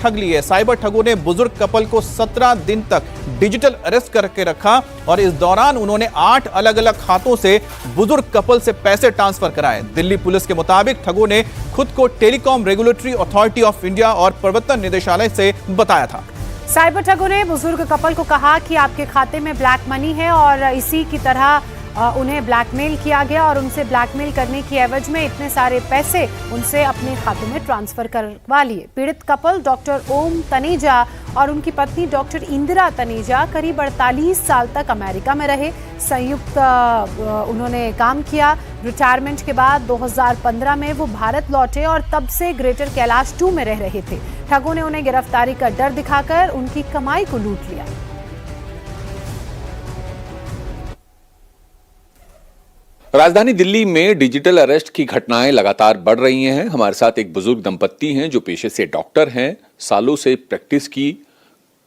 ठग ली है। साइबर ठगों ने बुजुर्ग कपल को 17 दिन तक डिजिटल अरेस्ट करके रखा और इस दौरान उन्होंने 8 अलग अलग खातों से बुजुर्ग कपल से पैसे ट्रांसफर कराए। दिल्ली पुलिस के मुताबिक ठगों ने खुद को telecom regulatory authority of India और प्रवर्तन निदेशालय से बताया था। साइबर ठगों ने बुजुर्ग कपल को कहा कि आपके खाते में ब्लैक मनी है और इसी की तरह उन्हें ब्लैकमेल किया गया और उनसे ब्लैकमेल करने की एवज में इतने सारे पैसे उनसे अपने खाते में ट्रांसफर करवा लिए। पीड़ित कपल डॉक्टर ओम तनेजा और उनकी पत्नी डॉक्टर इंदिरा तनेजा करीब 48 साल तक अमेरिका में रहे। संयुक्त उन्होंने काम किया। रिटायरमेंट के बाद 2015 में वो भारत लौटे और तब से ग्रेटर कैलाश 2 में रह रहे थे। ठगों ने उन्हें गिरफ्तारी का डर दिखाकर उनकी कमाई को लूट लिया। राजधानी दिल्ली में डिजिटल अरेस्ट की घटनाएं लगातार बढ़ रही हैं। हमारे साथ एक बुजुर्ग दंपत्ति हैं जो पेशे से डॉक्टर हैं। सालों से प्रैक्टिस की,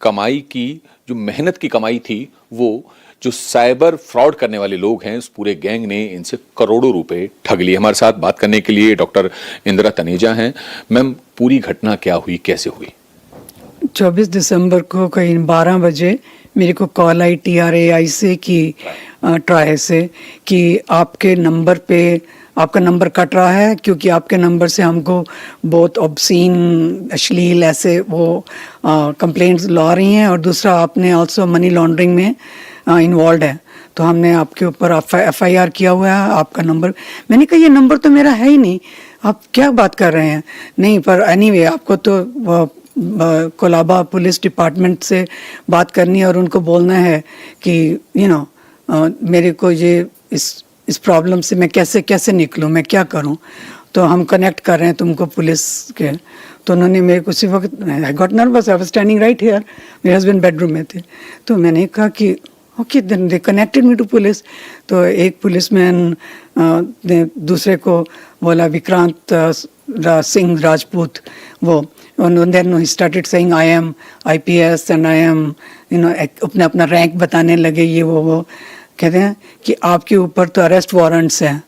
कमाई की, जो मेहनत की कमाई थी, वो जो साइबर फ्रॉड करने वाले लोग हैं, उस पूरे गैंग ने इनसे करोड़ों रुपए ठग लिए। हमारे साथ बात करने के लिए डॉक्टर इंदिरा तनेजा हैं। मैम, पूरी घटना क्या हुई, कैसे हुई? 24 दिसंबर को कहीं 12 बजे मेरे को कॉल आई TRAI से कि ट्राई से कि आपके नंबर पे आपका नंबर कट रहा है क्योंकि आपके नंबर से हमको बहुत ऑब्सीन, अश्लील ऐसे वो कंप्लेंट्स ला रही हैं और दूसरा आपने ऑल्सो मनी लॉन्ड्रिंग में इन्वॉल्व है, तो हमने आपके ऊपर FIR किया हुआ है। आपका नंबर, मैंने कहा ये नंबर तो मेरा है ही नहीं, आप क्या बात कर रहे हैं? नहीं, पर एनीवे आपको तो कोलाबा पुलिस डिपार्टमेंट से बात करनी है और उनको बोलना है कि मेरे को ये इस प्रॉब्लम से मैं कैसे निकलूं, मैं क्या करूं, तो हम कनेक्ट कर रहे हैं तुमको पुलिस के। तो उन्होंने मेरे को उसी वक्त, I got nervous, I was standing right here, मेरे हस्बैंड बेडरूम में थे, तो मैंने कहा कि okay, then they connected me to police. तो एक पुलिसमैन ने दूसरे को बोला, विक्रांत सिंह राजपूत, वो and then he started saying I am IPS and I am अपना रैंक बताने लगे, ये वो कहते हैं कि आपके ऊपर तो अरेस्ट वारंट्स हैं,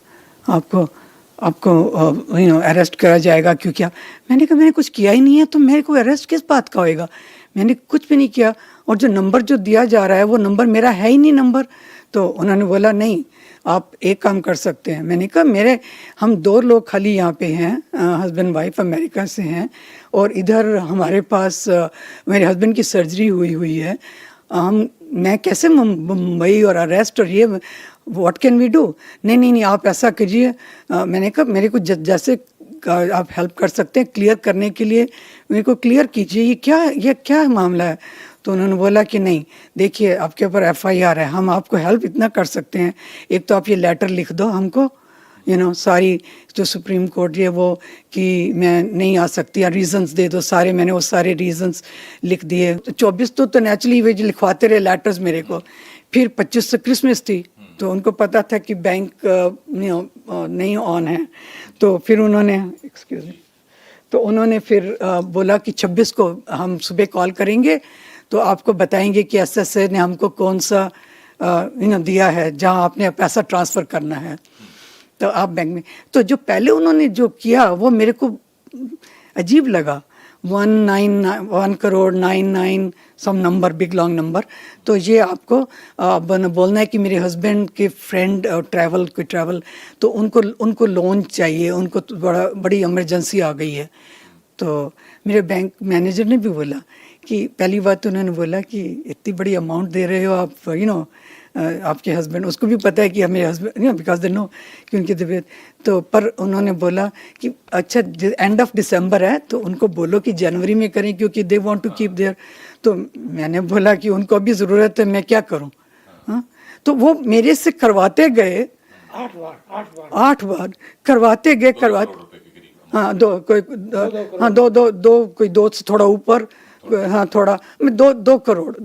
आपको अरेस्ट करा जाएगा क्योंकि मैंने कहा मैंने कुछ किया ही नहीं है, तो मेरे को अरेस्ट किस बात का होएगा? मैंने कुछ भी नहीं किया और जो नंबर जो दिया जा रहा है वो नंबर मेरा है ही नहीं नंबर। तो उन्होंने बोला नहीं, आप एक काम कर सकते हैं। मैंने कहा हम 2 लोग खाली यहाँ पे हैं, हस्बैंड वाइफ अमेरिका से हैं और इधर हमारे पास मेरे हस्बैंड की सर्जरी हुई है, मैं कैसे मुंबई और अरेस्ट और ये व्हाट कैन वी डू? नहीं, आप ऐसा कीजिए। मैंने कहा मेरे को जैसे आप हेल्प कर सकते हैं क्लियर करने के लिए मेरे को क्लियर कीजिए, ये क्या मामला है? तो उन्होंने बोला कि नहीं, देखिए आपके ऊपर FIR है, हम आपको हेल्प इतना कर सकते हैं, एक तो आप ये लेटर लिख दो हमको, सारी जो सुप्रीम कोर्ट ये वो कि मैं नहीं आ सकती, या रीजंस दे दो सारे। मैंने वो सारे रीजंस लिख दिए। 24 तो नेचुरली वे लिखवाते रहे लेटर्स मेरे को। फिर 25 से क्रिसमस थी, तो उनको पता था कि बैंक नहीं ऑन है, तो फिर उन्होंने फिर बोला कि 26 को हम सुबह कॉल करेंगे तो आपको बताएंगे कि SSA ने हमको कौन सा दिया है जहां आपने पैसा ट्रांसफ़र करना है, तो आप बैंक में। तो जो पहले उन्होंने जो किया वो मेरे को अजीब लगा, 1 करोड़ 99 सम नंबर, बिग लॉन्ग नंबर। तो ये आपको बोलना है कि मेरे हस्बैंड के फ्रेंड ट्रैवल तो उनको लोन चाहिए, उनको तो बड़ी इमरजेंसी आ गई है। तो मेरे बैंक मैनेजर ने भी बोला कि पहली बात तो उन्होंने बोला कि इतनी बड़ी अमाउंट दे रहे हो आप, आपके हस्बैंड, उसको भी पता है कि मेरे हस्बैंड बिकॉज दे नो कि उनकी तबीयत। तो पर उन्होंने बोला कि अच्छा एंड ऑफ दिसंबर है तो उनको बोलो कि जनवरी में करें क्योंकि they want to keep there. तो मैंने बोला कि उनको अभी ज़रूरत है, मैं क्या करूं? हाँ, तो वो मेरे से करवाते गए 8 बार करवाते गए। हाँ, कोई 2 से थोड़ा ऊपर, हाँ थोड़ा 2 करोड़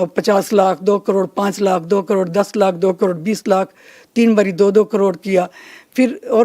50 लाख, 2 करोड़ 5 लाख, 2 करोड़ 10 लाख, 2 करोड़ 20 लाख, 3 बारी 2 करोड़ किया। फिर और